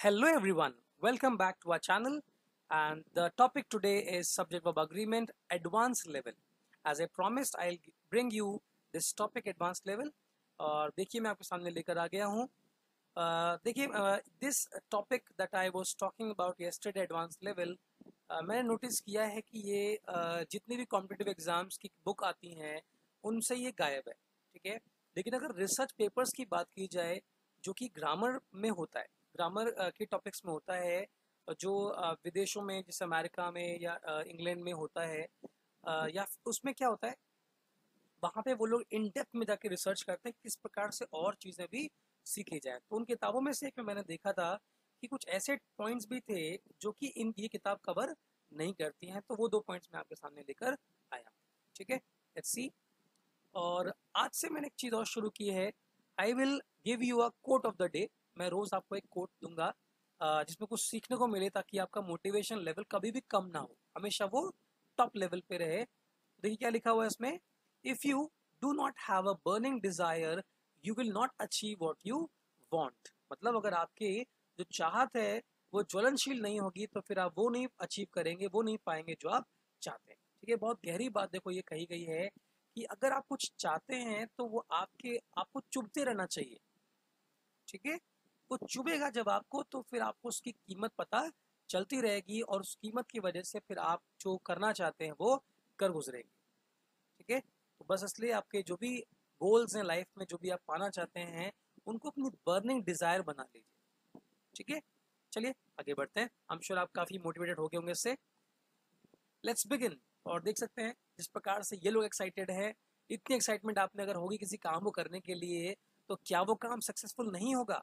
Hello everyone, welcome back to our channel and the topic today is subject verb agreement advanced level. As I promised I'll bring you this topic advanced level और देखिए मैं आपके सामने लेकर आ गया हूँ। देखिए this topic that I was talking about yesterday advanced level मैंने नोटिस किया है कि ये जितनी भी कॉम्पिटिटिव एग्जाम्स की बुक आती हैं उनसे ये गायब है, ठीक है। लेकिन अगर रिसर्च पेपर्स की बात की जाए जो कि ग्रामर में होता है, ग्रामर के टॉपिक्स में होता है, जो विदेशों में जैसे अमेरिका में या इंग्लैंड में होता है, या उसमें क्या होता है, वहाँ पे वो लोग इन डेप्थ में जाके रिसर्च करते हैं किस प्रकार से और चीज़ें भी सीखी जाए। तो उन किताबों में से एक में मैंने देखा था कि कुछ ऐसे पॉइंट्स भी थे जो कि इन ये किताब कवर नहीं करती हैं, तो वो दो पॉइंट्स मैं आपके सामने लेकर आया, ठीक है। Let's see. और आज से मैंने एक चीज़ और शुरू की है, I will give you a quote of the day. मैं रोज़ आपको एक कोट दूंगा जिसमें कुछ सीखने को मिले, ताकि आपका मोटिवेशन लेवल कभी भी कम ना हो, हमेशा वो टॉप लेवल पे रहे। देखिए क्या लिखा हुआ है इसमें, if you do not have a burning desire you will not achieve what you want. मतलब अगर आपकी जो चाहत है वो ज्वलनशील नहीं होगी तो फिर आप वो नहीं अचीव करेंगे, वो नहीं पाएंगे जो आप चाहते हैं, ठीक है। बहुत गहरी बात देखो ये कही गई है कि अगर आप कुछ चाहते हैं तो वो आपको चुभते रहना चाहिए, ठीक है। वो चुभेगा जब आपको, तो फिर आपको उसकी कीमत पता चलती रहेगी और उस कीमत की वजह से फिर आप जो करना चाहते हैं वो कर गुजरेंगे, ठीक है। तो बस इसलिए आपके जो भी गोल्स हैं लाइफ में, जो भी आप पाना चाहते हैं, उनको अपनी बर्निंग डिजायर बना लीजिए, ठीक है। चलिए आगे बढ़ते हैं, आई एम श्योर आप काफी मोटिवेटेड हो गए होंगे इससे। Let's begin. और देख सकते हैं जिस प्रकार से ये लोग एक्साइटेड है, इतनी एक्साइटमेंट आप में अगर होगी किसी काम को करने के लिए, तो क्या वो काम सक्सेसफुल नहीं होगा?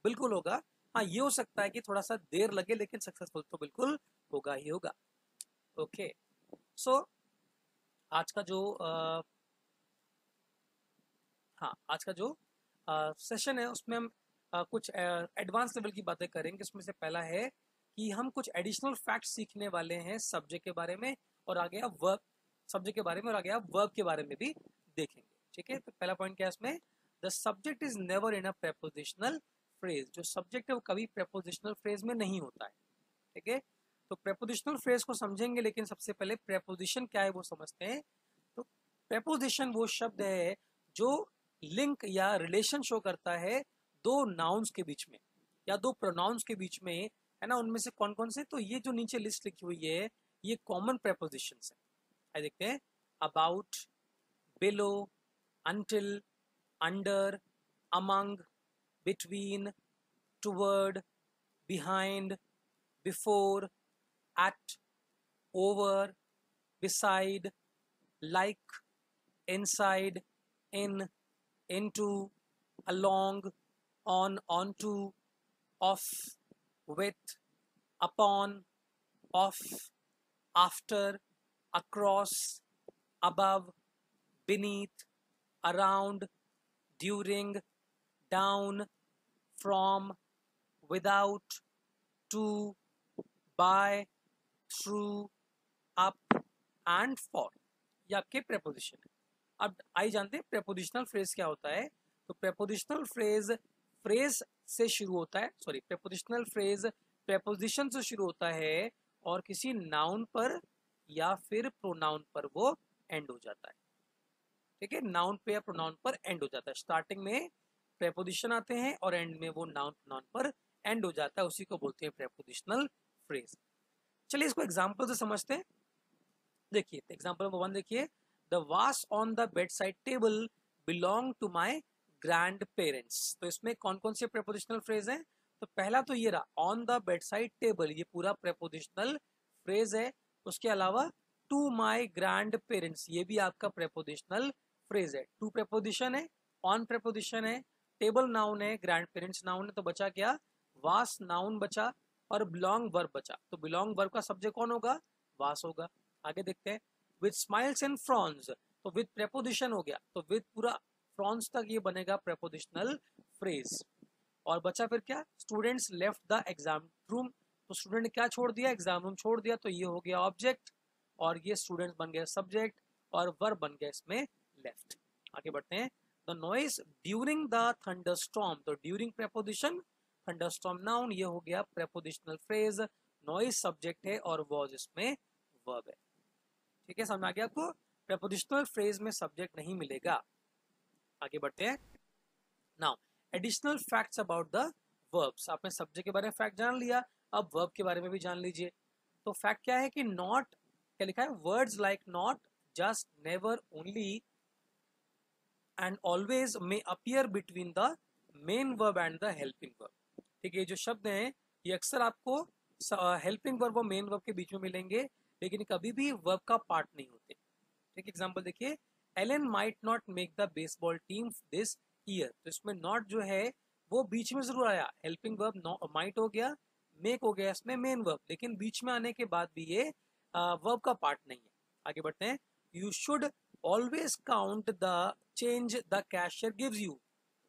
बिल्कुल होगा। हाँ, ये हो सकता है कि थोड़ा सा देर लगे, लेकिन सक्सेसफुल तो बिल्कुल होगा ही होगा। ओके, सो आज का जो आज का जो सेशन है उसमें हम कुछ एडवांस लेवल की बातें करेंगे। इसमें से पहला है कि हम कुछ एडिशनल फैक्ट सीखने वाले हैं सब्जेक्ट के बारे में, और आगे आप वर्ब, सब्जेक्ट के बारे में और आगे आप वर्ब के बारे में भी देखेंगे, ठीक है। तो पहला पॉइंट क्या है इसमें, the subject is never in a prepositional phrase. जो सब्जेक्ट है वो कभी प्रेपोजिशनल फ्रेज में नहीं होता है, ठीक है। तो प्रेपोजिशनल फ्रेज को समझेंगे, लेकिन सबसे पहले प्रेपोजिशन क्या है वो समझते हैं। तो प्रेपोजिशन वो शब्द है जो लिंक या रिलेशन शो करता है दो नाउन्स के बीच में या दो प्रोनाउंस के बीच में, है ना। उनमें से कौन कौन से, तो ये जो नीचे लिस्ट लिखी हुई है ये कॉमन प्रेपोजिशंस है। आइए देखते हैं, about, below, until, under, among, between, toward, behind, before, at, over, beside, like, inside, in, into, along, on, onto, off, with, upon, off, after, across, above, beneath, around, during, down, from, without, to, by, through, up and for, ये आपके preposition है। अब आई जानते हैं prepositional phrase क्या होता है। तो प्रेपोजिशनल फ्रेज फ्रेज से शुरू होता है, सॉरी, प्रेपोजिशनल फ्रेज प्रेपोजिशन से शुरू होता है और किसी नाउन पर या फिर प्रोनाउन पर वो एंड हो जाता है, ठीक है। नाउन पे या प्रोनाउन पर एंड हो जाता है। स्टार्टिंग में प्रेपोजिशन आते हैं और एंड में वो नाउन प्रोनाउन पर एंड हो जाता है, उसी को बोलते हैं प्रेपोजिशनल फ्रेज। चलिए इसको एग्जाम्पल से समझते हैं। देखिए एग्जाम्पल नंबर 1 देखिए, the vase on the bedside table belong to my grandparents. तो इसमें कौन कौन से प्रेपोजिशनल फ्रेज हैं, तो पहला तो ये रहा on the bedside table, ये पूरा प्रेपोजिशनल फ्रेज है। उसके अलावा टू माई ग्रैंड पेरेंट्स, ये भी आपका प्रेपोजिशनल फ्रेज है। टू प्रेपोजिशन है, ऑन प्रेपोजिशन है, टेबल नाउन है, ग्रैंड पेरेंट्स नाउन है, तो बचा क्या, वास नाउन बचा और बिलोंग वर्ब बचा। तो बिलोंग वर्ब का सब्जेक्ट कौन होगा, वास होगा। आगे देखते हैं, विद स्माइल्स एंड फ्रॉन्स, तो विद प्रेपोजिशन हो गया, तो विद पूरा फ्रॉन्स तक ये बनेगा प्रेपोजिशनल फ्रेज। और बचा फिर क्या, students left the exam room, तो स्टूडेंट ने क्या छोड़ दिया, एग्जाम रूम छोड़ दिया, तो ये हो गया ऑब्जेक्ट और ये स्टूडेंट्स बन गया सब्जेक्ट और वर्ब बन गया इसमें लेफ्ट। आगे बढ़ते हैं, the noise during the thunder storm, तो ड्यूरिंग प्रेपोजिशन, थंडरस्टॉर्म नाउन, ये हो गया प्रेपोजिशनल फ्रेज, नॉइज सब्जेक्ट है और वॉज इसमें वर्ब है। ठीक है, समझ आ गया आपको? प्रेपोजिशनल फ्रेज में सब्जेक्ट नहीं मिलेगा। आगे बढ़ते हैं। Now additional facts about the verbs. आपने सब्जेक्ट के बारे में फैक्ट जान लिया, अब वर्ब के बारे में भी जान लीजिए। तो फैक्ट क्या है कि नॉट, क्या लिखा है, words like not, just, never, only and always may appear between the main verb and the helping verb. ठीक है, ये जो शब्द हैं ये अक्सर आपको हेल्पिंग वर्ब और मेन वर्ब के बीच में मिलेंगे, लेकिन कभी भी वर्ब का पार्ट नहीं होते। ठीक, एग्जांपल देखिए, Allen might not make the baseball team this year. तो इसमें नॉट जो है वो बीच में जरूर आया, हेल्पिंग वर्ब माइट हो गया, मेक हो गया इसमें मेन वर्ब, लेकिन बीच में आने के बाद भी ये वर्ब का पार्ट नहीं है। आगे बढ़ते हैं। You should always count the change the cashier gives you.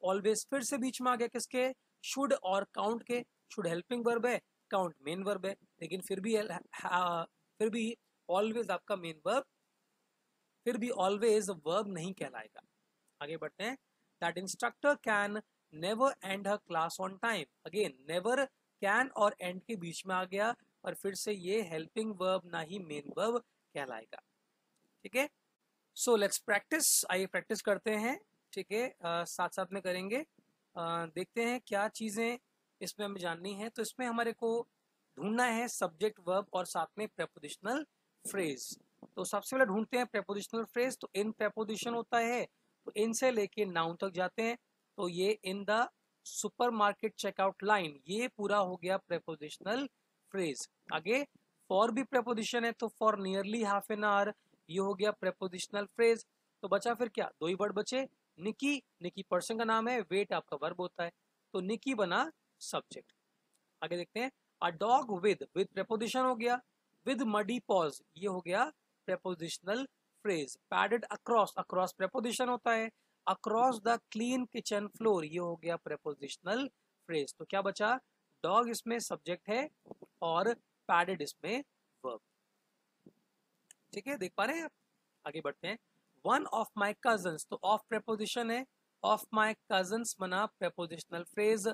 Always फिर से बीच में आ गया किसके, शुड और काउंट के। शुड हेल्पिंग वर्ब है, काउंट मेन वर्ब है, लेकिन फिर भी ऑलवेज आपका मेन वर्ब, फिर भी ऑलवेज वर्ब नहीं कहलाएगा। आगे बढ़ते हैं। That instructor can never and her class on time. Again never, can और एंड के बीच में आ गया, और फिर से ये हेल्पिंग वर्ब ना ही मेन वर्ब कहलाएगा। ठीक है, सो लेट्स प्रैक्टिस। आइए प्रैक्टिस करते हैं। ठीक है, साथ साथ में करेंगे। देखते हैं क्या चीजें इसमें हमें जाननी है। तो इसमें हमारे को ढूंढना है सब्जेक्ट वर्ब और साथ में प्रेपोजिशनल फ्रेज। तो सबसे पहले ढूंढते हैं प्रेपोजिशनल फ्रेज। तो इन प्रेपोजिशन होता है, तो इन से लेके नाउन तक जाते हैं। तो ये in the supermarket checkout line, ये पूरा हो गया प्रेपोजिशनल फ्रेज। आगे फॉर भी प्रेपोजिशन है, तो for nearly half an hour, ये हो गया प्रेपोजिशनल फ्रेज। तो बचा फिर क्या, दो ही वर्ड बचे। निकी, निकी पर्सन का नाम है, वेट आपका वर्ब होता है, तो निकी बना सब्जेक्ट। आगे देखते हैं। अ डॉग विद प्रेपोजिशन हो गया, विद मडी पॉज ये हो गया prepositional phrase. Padded across, across preposition होता है, across the clean kitchen floor ये हो गया प्रेपोजिशनल फ्रेज। तो क्या बचा, डॉग इसमें सब्जेक्ट है और पैडेड इसमें वर्ब। ठीक है, देख पा रहे हैं आप? आगे बढ़ते हैं। वन ऑफ माई कजन्स, तो ऑफ प्रेपोजिशन है, ऑफ माई कजन्स बना प्रेपोजिशनल फ्रेज।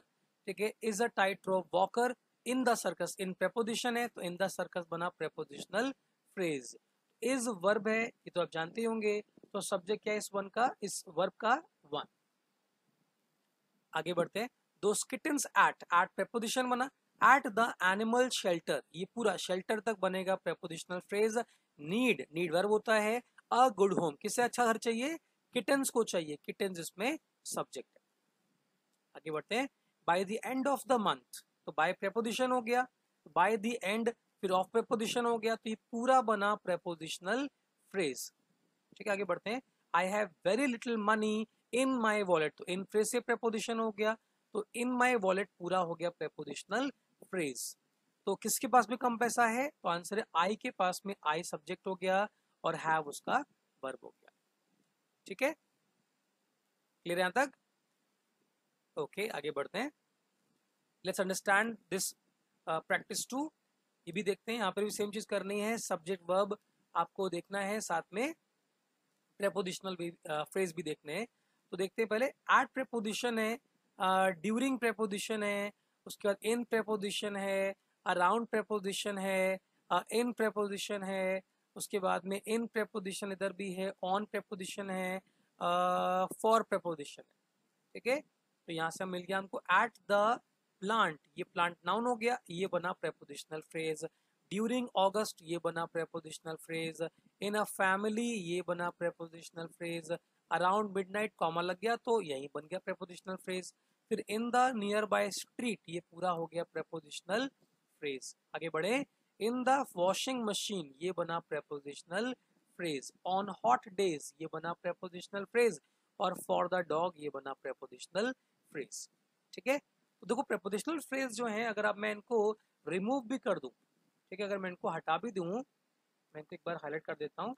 ठीक है, is a tight rope walker in the circus, in preposition है, तो इन द सर्कस बना प्रेपोजिशनल फ्रेज। इज वर्ब है, ये तो आप जानते होंगे, तो सब्जेक्ट क्या है इस वन का, इस वर्ब का वन। आगे बढ़ते हैं। दो किटन्स एट प्रेपोजिशन बना, एट द एनिमल शेल्टर, ये पूरा शेल्टर तक बनेगा prepositional phrase. Need, need verb होता है, अ गुड होम, किससे अच्छा घर चाहिए, किटन्स को चाहिए, किटन्स इसमें सब्जेक्ट है। आगे बढ़ते हैं। By the end of the month, तो बाय प्रेपोजिशन हो गया, बाय द एंड फिर ऑफ प्रेपोजिशन हो गया, तो ये पूरा बना प्रेपोजिशनल फ्रेज। ठीक है, आगे बढ़ते हैं। I have very little money in my wallet, तो इन फ्रेज से प्रेपोजिशन हो गया, तो इन माई वॉलेट पूरा हो गया प्रेपोजिशनल फ्रेज। तो किसके पास में कम पैसा है, तो आंसर है आई के पास में, आई सब्जेक्ट हो गया और हैव उसका वर्ब हो गया। ठीक है, क्लियर यहां तक? ओके, आगे बढ़ते हैं। Let's understand this practice 2। ये भी देखते हैं, यहाँ पर भी सेम चीज करनी है, सब्जेक्ट वर्ब आपको देखना है, साथ में प्रेपोजिशनल फ्रेज भी देखने हैं। तो देखते हैं पहले। एट प्रेपोजिशन है, ड्यूरिंग प्रेपोजिशन है, उसके बाद इन प्रेपोजिशन है, अराउंड प्रेपोजिशन है, इन प्रेपोजिशन है, उसके बाद में इन प्रेपोजिशन इधर भी है, ऑन प्रेपोजिशन है, फॉर प्रेपोजिशन है। ठीक है, तो यहाँ से मिल गया हमको एट द प्लांट, ये प्लांट नाउन हो गया, ये बना प्रेपोजिशनल फ्रेज। ड्यूरिंग ऑगस्ट ये बना prepositional phrase. In a family ये बना prepositional phrase. Around midnight comma लग गया तो यही बन गया प्रेपोजिशनल फ्रेज। फिर in the near by street ये पूरा हो गया प्रेपोजिशनल फ्रेज। आगे बढ़े। इन द वॉशिंग मशीन ये बना prepositional phrase. On hot days ये बना प्रेपोजिशनल फ्रेज, और फॉर द डॉग ये बना प्रेपोजिशनल फ्रेज। ठीक है, तो देखो प्रेपोजिशनल फ्रेज जो है, अगर अब मैं इनको रिमूव भी कर दूं, ठीक है, अगर मैं इनको हटा भी दूं, मैं इनको एक बार हाईलाइट कर देता हूं।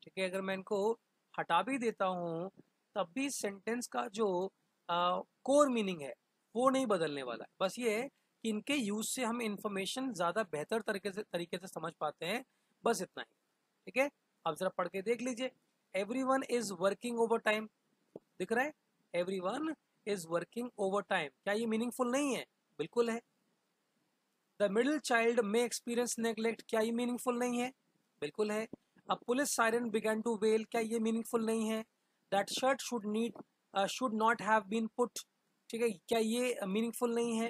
ठीक है, अगर मैं इनको हटा भी देता हूं, तब भी सेंटेंस का जो कोर मीनिंग है वो नहीं बदलने वाला है। बस ये है कि इनके यूज से हम इंफॉर्मेशन ज्यादा बेहतर तरीके से समझ पाते हैं, बस इतना ही। ठीक है, अब जरा पढ़ के देख लीजिए। Everyone is working overtime, दिख रहा है, everyone is working overtime, क्या ये मीनिंगफुल नहीं है? बिल्कुल है। The middle child may experience neglect, क्या ये मीनिंगफुल नहीं है? बिल्कुल है। A police siren began to wail, क्या ये मीनिंगफुल नहीं है? That shirt should not have been put, ठीक है, क्या ये मीनिंगफुल नहीं है?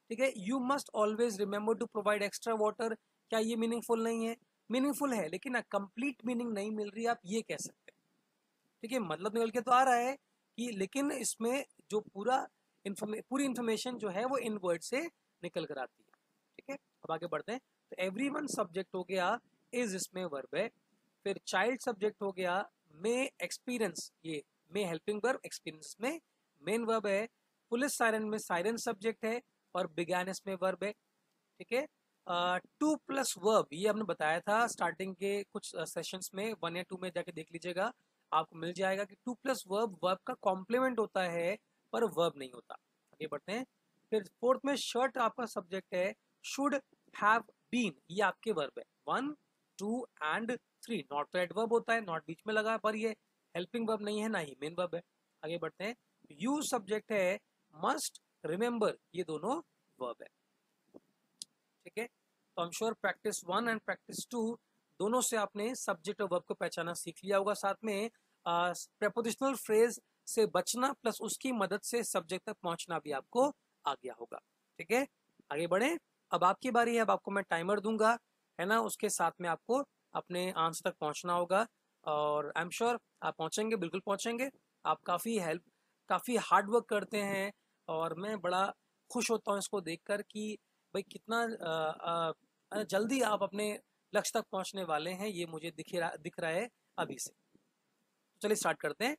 ठीक है। You must always remember to provide extra water, क्या ये मीनिंगफुल नहीं है? मीनिंगफुल है, लेकिन कंप्लीट मीनिंग नहीं मिल रही, आप ये कह सकते हैं। ठीक है, मतलब निकल के तो आ रहा है कि, लेकिन इसमें जो पूरी इंफॉर्मेशन जो है वो इन वर्ड से निकल कर आती है। ठीक है, अब आगे बढ़ते हैं। तो एवरीवन सब्जेक्ट हो गया, इज इसमें वर्ब है। फिर चाइल्ड सब्जेक्ट हो गया, मे एक्सपीरियंस, ये मे हेल्पिंग वर्ब, एक्सपीरियंस में मेन वर्ब है। पुलिस सायरन में सायरन सब्जेक्ट है और बिगैन इसमें वर्ब है। ठीक है। टू प्लस वर्ब, ये हमने बताया था स्टार्टिंग के कुछ सेशंस में, 1 या 2 में जाके देख लीजिएगा, आपको मिल जाएगा कि टू प्लस वर्ब वर्ब का कॉम्प्लीमेंट होता है पर वर्ब नहीं होता। आगे बढ़ते हैं। फिर फोर्थ में शर्ट आपका सब्जेक्ट है, शुड हैव बीन ये आपके वर्ब है, 1 2 एंड 3। नॉट तो एडवर्ब होता है, नॉट बीच में लगा है, पर ये हेल्पिंग वर्ब नहीं है, ना ही मेन वर्ब है। आगे बढ़ते हैं। यू सब्जेक्ट है, मस्ट रिमेंबर ये दोनों वर्ब है। ठीक है, तो I am sure practice 1 and practice 2 दोनों से आपने सब्जेक्ट और वर्ब को पहचाना सीख लिया होगा। साथ में प्रेपोजिशनल फ्रेज से बचना प्लस उसकी मदद से सब्जेक्ट तक पहुंचना भी आपको आ गया होगा। ठीक है, आगे बढ़े। अब आपकी बारी है, अब आपको मैं टाइमर दूंगा, है ना, उसके साथ में आपको अपने आंसर तक पहुंचना होगा और आई एम श्योर आप पहुंचेंगे, बिल्कुल पहुंचेंगे। आप काफ़ी हार्ड वर्क करते हैं और मैं बड़ा खुश होता हूँ इसको देखकर कि भाई कितना जल्दी आप अपने लक्ष्य तक पहुंचने वाले हैं, ये मुझे दिख रहा है अभी से। चलिए स्टार्ट करते हैं।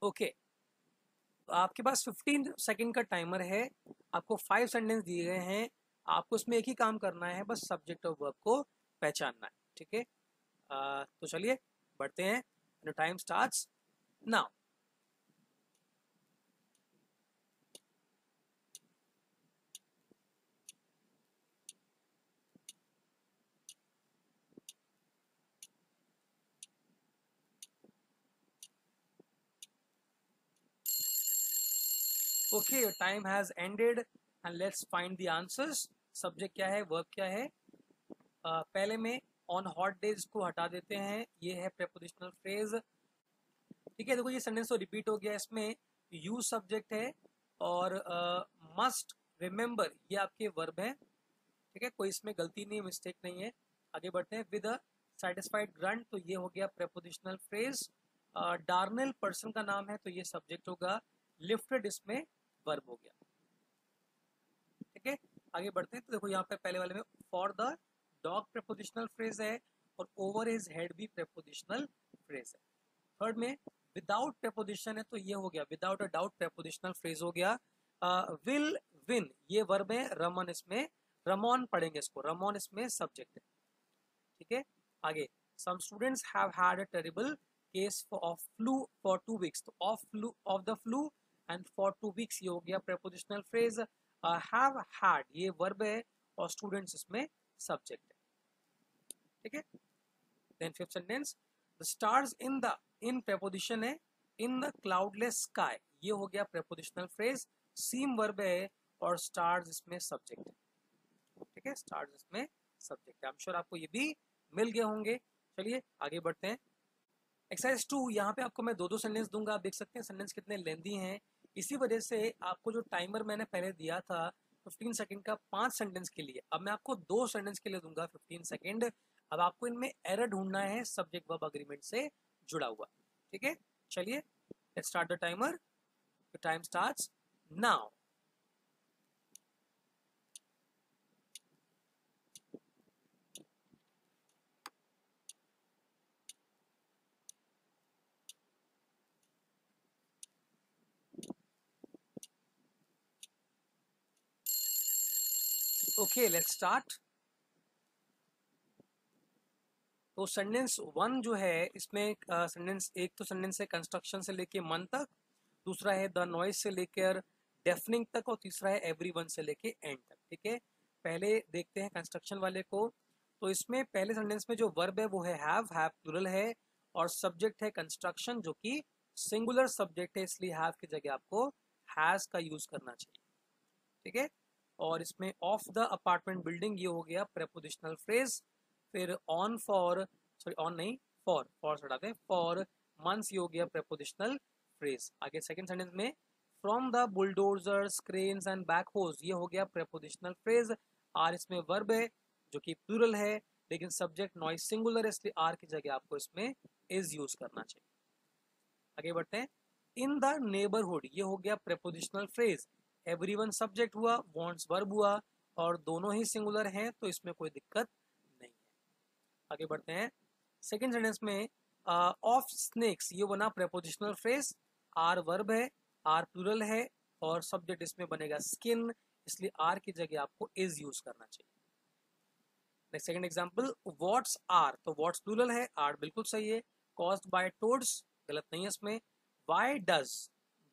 ओके, तो आपके पास 15 सेकंड का टाइमर है, आपको 5 सेंटेंस दिए गए हैं, आपको इसमें एक ही काम करना है, बस सब्जेक्ट और वर्ब को पहचानना है। ठीक है, तो चलिए बढ़ते हैं। Time starts now. Okay, your time has ended and let's find the answers. Subject क्या है, वर्ब क्या है? पहले में ऑन हॉट डेज को हटा देते हैं, ये है प्रेपोजिशनल फ्रेज। ठीक है, देखो ये सेंटेंस तो रिपीट हो गया, इसमें यू सब्जेक्ट है और मस्ट रिमेंबर ये आपके वर्ब है। ठीक है, कोई इसमें गलती नहीं, मिस्टेक नहीं है। आगे बढ़ते हैं। विद अ सेटिस्फाइड ग्रंट, तो ये हो गया प्रेपोजिशनल फ्रेज। डार्नेल पर्सन का नाम है, तो ये सब्जेक्ट होगा। लिफ्टेड इसमें वर्ब हो गया। ठीक है, आगे बढ़ते हैं। तो देखो यहाँ पे पहले वाले में for the dog prepositional phrase है और ओवर हिज हेड भी प्रेपोजिशनल फ्रेज है। थर्ड में विदाउट प्रेपोजिशन है, तो ये हो गया without a doubt prepositional phrase हो गया। विल विन ये वर्ब है, रमन इसमें रमोन पढ़ेंगे इसको, रमोन इसमें सब्जेक्ट है। ठीक है, आगे some students have had a terrible case of flu for 2 weeks, तो of the flu and for 2 weeks ये हो गया प्रेपोजिशनल फ्रेज। हैव हैड ये वर्ब है और स्टूडेंट्स इसमें सब्जेक्ट है। ठीक है, then fifth sentence, the stars in preposition है, इन द क्लाउडलेस स्काई ये हो गया प्रेपोजिशनल फ्रेज। सीम वर्ब है और स्टार्स इसमें सब्जेक्ट है। ठीक है, स्टार्स इसमें सब्जेक्ट है। आई एम श्योर आपको ये भी मिल गए होंगे। चलिए आगे बढ़ते हैं। एक्सरसाइज 2, यहाँ पे आपको मैं 2-2 सेंटेंस दूंगा, आप देख सकते हैं सेंटेंस कितने लेंदी हैं। इसी वजह से आपको जो टाइमर मैंने पहले दिया था 15 सेकंड का 5 सेंटेंस के लिए, अब मैं आपको 2 सेंटेंस के लिए दूंगा 15 सेकंड। अब आपको इनमें एरर ढूंढना है सब्जेक्ट वर्ब अग्रीमेंट से जुड़ा हुआ। ठीक है, चलिए let's start the timer. The time starts now. Okay, let's start. तो सेंटेंस 1 जो है इसमें सेंटेंस एक तो सेंटेंस है कंस्ट्रक्शन से लेके मन तक, दूसरा है द नॉइज से लेकर डेफनिंग तक और तीसरा है एवरीवन से लेके एंड तक। ठीक है, पहले देखते हैं कंस्ट्रक्शन वाले को। तो इसमें पहले सेंटेंस में जो वर्ब है वो है हैव प्लुरल है और सब्जेक्ट है कंस्ट्रक्शन जो कि सिंगुलर सब्जेक्ट है, इसलिए हैव की जगह आपको हैज का यूज करना चाहिए। ठीक है। और इसमें ऑफ द अपार्टमेंट बिल्डिंग ये हो गया प्रेपोजिशनल फ्रेज। फिर ऑन फॉर, सॉरी ऑन नहीं, फॉर हटाते हैं, फॉर मंथ्स ये हो गया प्रेपोजिशनल फ्रेज। आगे सेकंड सेंटेंस में from the bulldozers cranes and backhoes ये हो गया प्रेपोजिशनल फ्रेज। आर इसमें वर्ब है जो कि प्लूरल है, लेकिन सब्जेक्ट नॉइस सिंगुलर है, इसलिए आर की जगह आपको इसमें इज यूज करना चाहिए। आगे बढ़ते हैं। इन द नेबरहुड ये हो गया प्रेपोजिशनल फ्रेज। एवरीवन सब्जेक्ट हुआ, वांट्स वर्ब हुआ, और दोनों ही सिंगुलर हैं तो इसमें कोई दिक्कत नहीं है। आगे बढ़ते हैं। सेकेंड सेंटेंस में ऑफ स्नेक्स ये बना प्रेपोजिशनल फ्रेज। आर वर्ब है, आर प्लूरल है, और सब्जेक्ट इसमें बनेगा स्किन, इसलिए आर की जगह आपको इज यूज करना चाहिए। Next second example, what's are, तो व्हाट्स प्लूरल है, आर बिल्कुल सही है। कॉज्ड बाय टोड्स गलत नहीं है इसमें। व्हाई डज,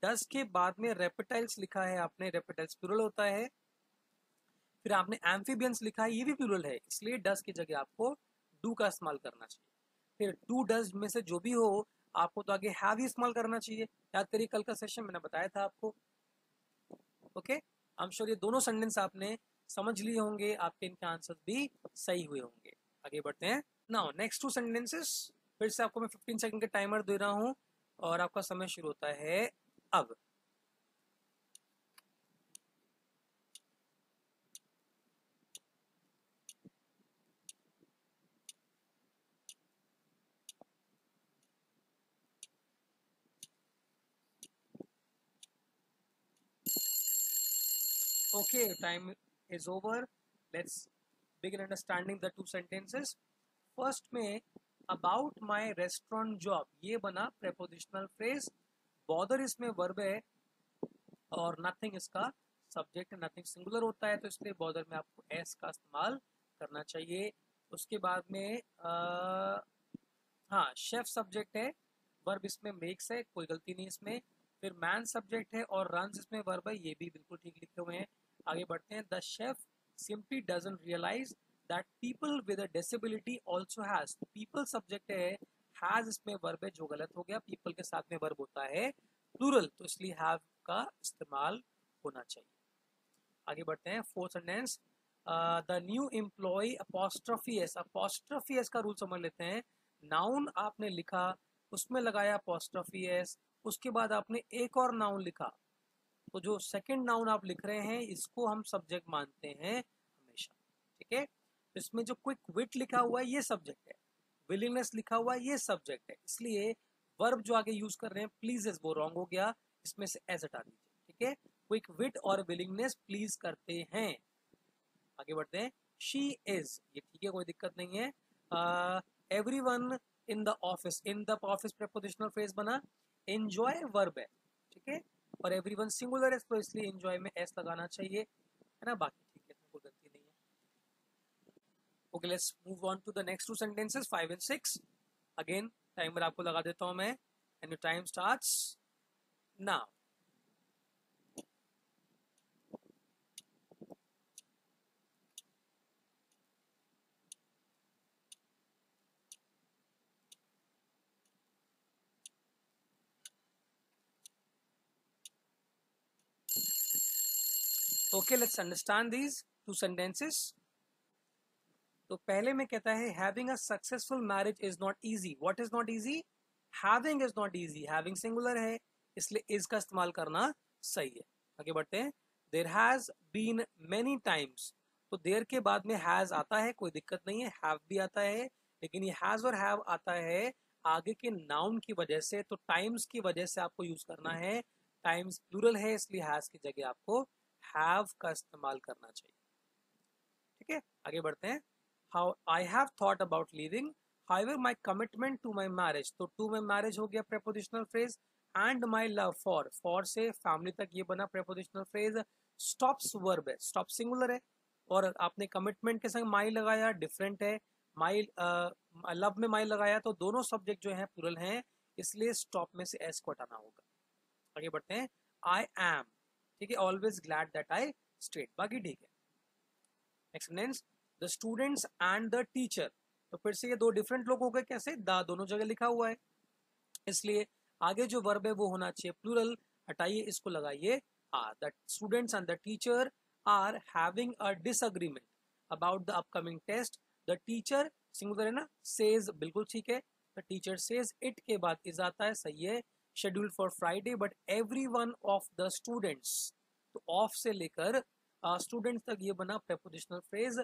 डज के बाद में रेप्टाइल्स लिखा है आपने, रेप्टाइल्स प्लूरल होता है। फिर आपने एम्फीबियंस लिखा है, ये भी प्लूरल है, इसलिए डज की जगह आपको डू का इस्तेमाल करना चाहिए। फिर डू डज में से जो भी हो आपको तो आगे हैव ही इस्तेमाल करना चाहिए। याद करिए कल का सेशन मैंने बताया था आपको। ओके, आई एम श्योर ये दोनों सेंटेंस आपने समझ लिए होंगे, आपके इनके आंसर भी सही हुए होंगे। आगे बढ़ते हैं। नाउ नेक्स्ट टू सेंटेंसेस, फिर से आपको मैं 15 सेकंड का टाइमर दे रहा हूं और आपका समय शुरू होता है अब। Okay, time is over. Let's begin understanding the two sentences. First में about my restaurant job ये बना prepositional phrase। bother इसमें verb है और nothing इसका सब्जेक्ट है। nothing सिंगुलर होता है तो इसलिए bother में आपको s का इस्तेमाल करना चाहिए। उसके बाद में हाँ, शेफ सब्जेक्ट है, वर्ब इसमें मेक्स है, कोई गलती नहीं इसमें। फिर मैन सब्जेक्ट है और रन्स इसमें वर्ब है, ये भी बिल्कुल ठीक लिखे हुए हैं। आगे बढ़ते हैं। The chef simply doesn't realise that people with a disability also has, people subject है, हैज इसमें वर्ब है जो गलत हो गया। पीपल के साथ में वर्ब होता है प्लूरल, तो इसलिए हैव का इस्तेमाल होना चाहिए। आगे बढ़ते हैं। Fourth sentence, the new employ apostrophe S, apostrophe S का रूल समझ लेते हैं। नाउन आपने लिखा, उसमें लगाया अपॉस्ट्रोफी एस, उसके बाद आपने एक और नाउन लिखा, तो जो सेकंड नाउन आप लिख रहे हैं इसको हम सब्जेक्ट मानते हैं हमेशा। ठीक है, इसमें जो क्विक विट लिखा हुआ है ये सब्जेक्ट है, विलिंगनेस लिखा हुआ है ये सब्जेक्ट है, इसलिए वर्ब जो आगे यूज कर रहे हैं प्लीज इज वो रॉन्ग हो गया, इसमें से एज हटा दीजिए। ठीक है, क्विक विट और विलिंगनेस प्लीज करते हैं। आगे बढ़ते हैं। शी इज ये ठीक है, कोई दिक्कत नहीं है। Everyone in the office, in the office prepositional phrase बना। एंजॉय वर्ब है, ठीक है, और एवरीवन सिंगुलर है तो इसलिए एंजॉय में एस लगाना चाहिए, है ना। बाकी ठीक है, कोई गलती नहीं है। Okay, let's move on to the next two sentences 5 and 6। Again timer आपको लगा देता हूं मैं, and your time starts now. Okay, let's understand these two sentences. तो पहले में कहता है having a successful marriage is not easy. What is not easy? Having is not easy. Having singular है इसलिए इज का इस्तेमाल करना सही है। आगे बढ़ते हैं। There has been many times, तो देयर के बाद में हैज आता है, कोई दिक्कत नहीं है, हैव भी आता है, लेकिन ये हैज और हैव आता है आगे के नाउन की वजह से, तो टाइम्स की वजह से आपको यूज करना है। टाइम्स प्लूरल है इसलिए हैज की जगह आपको हैव का इस्तेमाल करना चाहिए। ठीक है, आगे बढ़ते हैं। How I have thought about leaving, however my commitment to my marriage, तो to my marriage हो गया prepositional phrase, and my love for से family तक ये बना prepositional phrase। stops verb है, stop singular है, और आपने commitment के संग my लगाया, different है। my love में my लगाया तो दोनों subject जो है plural हैं, इसलिए stop में से s को हटाना होगा। आगे बढ़ते हैं। I am, ठीक है, always glad that I stayed, बाकी ठीक है। Next sentence, the students and the teacher, तो फिर से ये दो डिफरेंट लोग हो गए, कैसे? द दोनों जगह लिखा हुआ है, इसलिए आगे जो वर्ब है वो होना चाहिए प्लूरल, हटाइए इसको लगाइए are. The students and the teacher are having a disagreement about the upcoming test, the teacher, singular है ना, सेज, बिल्कुल ठीक है, द टीचर सेज, इट के बाद इज आता है, सही है, schedule for Friday but every one of the students, तो ऑफ से लेकर स्टूडेंट्स तक ये बना प्रेपोजिशनल फ्रेज।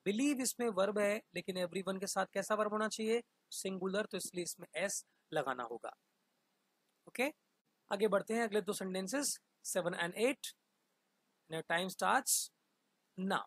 बिलीव इसमें वर्ब है, लेकिन एवरीवन के साथ कैसा वर्ब होना चाहिए, सिंगुलर, तो इसलिए इसमें एस लगाना होगा। ओके, आगे बढ़ते हैं अगले दो sentences 7 and 8। Now time starts now।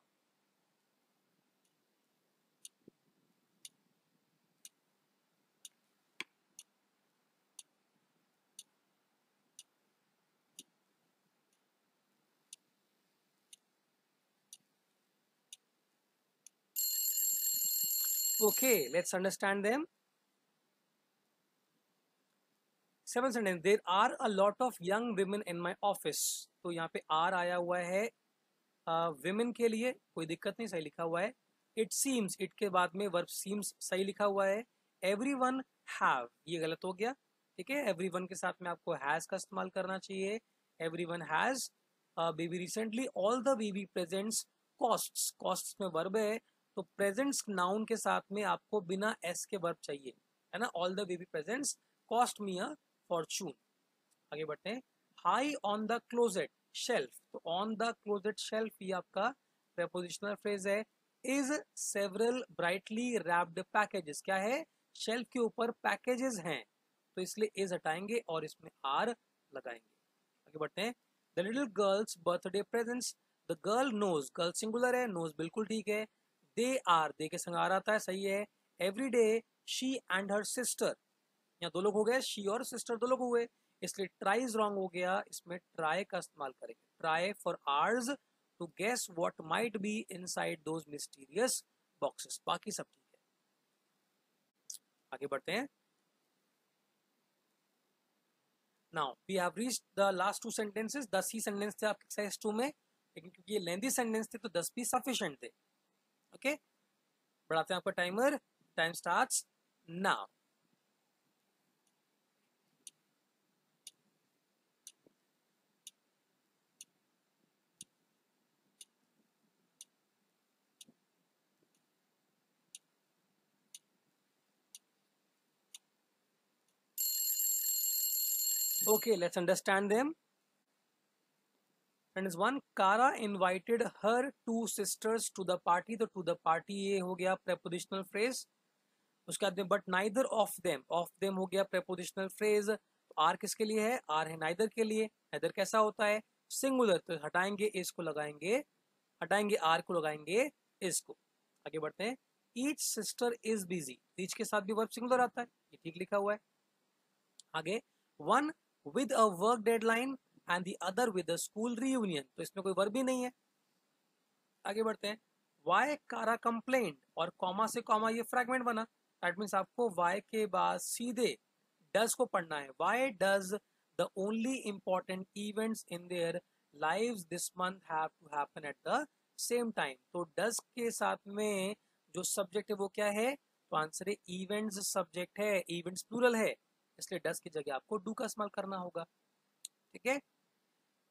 Okay, let's understand them। Seven sentence, there are a lot of young women in my office, तो यहाँ पे आर आया हुआ है विमेन के लिए, कोई दिक्कत नहीं, सही लिखा हुआ है। इट सीम्स, इट के बाद में वर्ब सीम्स सही लिखा हुआ है। एवरी वन हैव, ये गलत हो गया, ठीक है, एवरी वन के साथ में आपको हैज का इस्तेमाल करना चाहिए। Every one has baby recently, all the baby presents costs, costs में वर्ब है, तो प्रेजेंट्स नाउन के साथ में आपको बिना एस के वर्ब चाहिए, है ना। All the baby presents cost me a Fortune. आगे बढ़ते हैं, high on the closet shelf, तो ऑन द क्लोजेट शेल्फ ये आपका प्रेपोजिशनल फ्रेज है। Is several brightly wrapped packages, क्या है, शेल्फ के ऊपर पैकेजेस हैं, तो इसलिए इज हटाएंगे और इसमें आर लगाएंगे। आगे बढ़ते हैं, the little girl's birthday presents, the girl knows, girl singular है, नोज बिल्कुल ठीक है। दे आर, दे के संग आर आता है, सही है। Every day she and her sister, यहाँ दो लोग हो गए, शी और सिस्टर दो लोग हुए, इसलिए ट्राइज रॉन्ग हो गया, इसमें ट्राई का इस्तेमाल करेंगे। Try for hours to guess what might be inside those mysterious boxes, बाकी सब ठीक है। आगे बढ़ते हैं, now we have reached the last two sentences. 10 ही सेंटेंस थे आपके एक्सरसाइज 2 में, लेकिन क्योंकि ये लेंथी सेंटेंस थे तो 10 भी सफिशिएंट थे। ओके, बढ़ाते हैं आपका timer, time starts now. Okay, let's understand them। Sentence 1, Kara invited her two sisters to the party, तो to the party ये हो गया prepositional phrase। उसके बाद में but neither of them हो गया prepositional phrase। आर किसके लिए है, आर है neither के लिए। neither कैसा होता है, सिंगुलर, तो हटाएंगे इस को लगाएंगे, हटाएंगे आर को लगाएंगे इसको। आगे बढ़ते हैं, each sister is busy, each के साथ भी वर्ब सिंगुलर आता है, ये ठीक लिखा हुआ है। आगे, one with a work deadline and the other with the school reunion, तो इसमें कोई वर्ब भी नहीं है। आगे बढ़ते हैं, वाई कारा कंप्लेंट, और कॉमा से कॉमा ये फ्रैगमेंट बना, दैट मीन्स आपको वाई के बाद सीधे डज को पढ़ना है। Why does the only important events in their lives this month have to happen at the same time, तो डज के साथ में जो सब्जेक्ट है वो क्या है, तो आंसर है इवेंट्स, सब्जेक्ट है, इवेंट्स प्लूरल है, इसलिए डज की जगह आपको डू का इस्तेमाल करना होगा, ठीक है।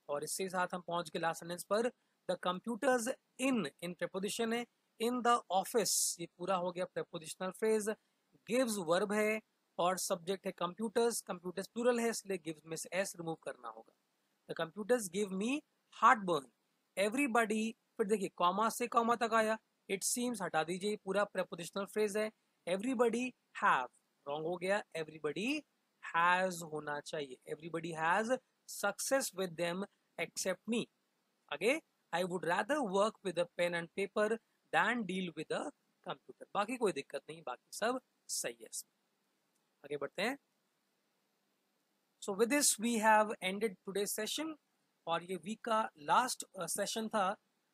और इसके साथ हम पहुंच गए लास्ट सेंटेंस पर, द कंप्यूटर्स इन प्रेपोजिशन है, इन द ऑफिस ये पूरा हो गया प्रेपोजिशनल फ्रेज। गिव्स वर्ब है और सब्जेक्ट है कंप्यूटर्स, कंप्यूटर्स प्लूरल है इसलिए गिव्स में से एस रिमूव करना होगा। The computers give me heart burn, everybody, फिर देखिए कॉमा से कॉमा तक आया, इट सीम्स हटा दीजिए, पूरा प्रेपोजिशनल फ्रेज है। एवरीबॉडी हैव रॉन्ग हो गया, एवरीबॉडी हैज होना चाहिए, everybody has success with them except me। आगे, I would rather work with a pen and paper than deal with a computer, बाकी कोई दिक्कत नहीं, बाकी सब सही है। आगे बढ़ते हैं, so with this we have ended today's session, और ये वीक का लास्ट सेशन था।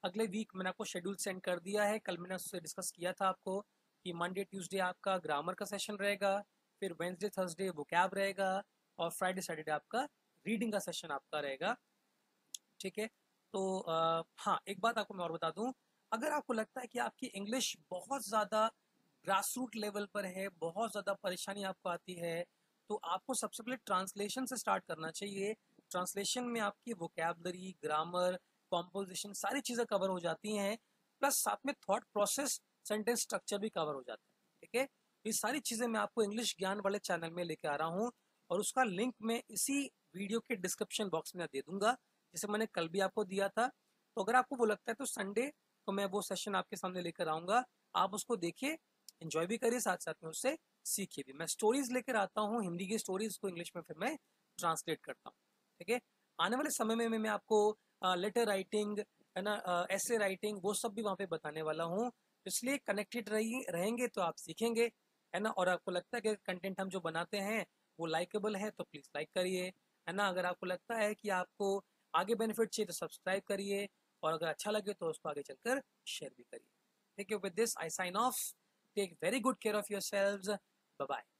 अगले वीक मैंने आपको शेड्यूल सेंड कर दिया है, कल मैंने उससे डिस्कस किया था आपको कि मंडे ट्यूसडे आपका ग्रामर का सेशन रहेगा, फिर वेंसडे थर्सडे वोकैब रहेगा, और फ्राइडे सैटरडे आपका रीडिंग का सेशन आपका रहेगा, ठीक है। तो हाँ, एक बात आपको मैं और बता दूं, अगर आपको लगता है कि आपकी इंग्लिश बहुत ज़्यादा ग्रास रूट लेवल पर है, बहुत ज़्यादा परेशानी आपको आती है, तो आपको सबसे पहले ट्रांसलेशन से स्टार्ट करना चाहिए। ट्रांसलेशन में आपकी वोकैबलरी, ग्रामर, कॉम्पोजिशन, सारी चीज़ें कवर हो जाती हैं, प्लस साथ में थॉट प्रोसेस, सेंटेंस स्ट्रक्चर भी कवर हो जाता है। ठीक है, ये सारी चीज़ें मैं आपको इंग्लिश ज्ञान वाले चैनल में लेके आ रहा हूँ, और उसका लिंक मैं इसी वीडियो के डिस्क्रिप्शन बॉक्स में दे दूंगा, जैसे मैंने कल भी आपको दिया था। तो अगर आपको वो लगता है तो संडे को मैं वो सेशन आपके सामने लेकर आऊँगा, आप उसको देखिए, एंजॉय भी करिए, साथ साथ में उससे सीखिए भी। मैं स्टोरीज लेकर आता हूँ, हिंदी की स्टोरीज को इंग्लिश में फिर मैं ट्रांसलेट करता हूँ। ठीक है, आने वाले समय में मैं आपको लेटर राइटिंग, है ना, ऐसे राइटिंग, वो सब भी वहाँ पे बताने वाला हूँ। इसलिए कनेक्टेड रहेंगे तो आप सीखेंगे, है ना। और आपको लगता है कि कंटेंट हम जो बनाते हैं वो लाइकेबल है तो प्लीज़ लाइक करिए, है ना। अगर आपको लगता है कि आपको आगे बेनिफिट चाहिए तो सब्सक्राइब करिए, और अगर अच्छा लगे तो उसको आगे चलकर शेयर भी करिए। ठीक है, with this I sign off. Take very good care of yourselves. Bye bye.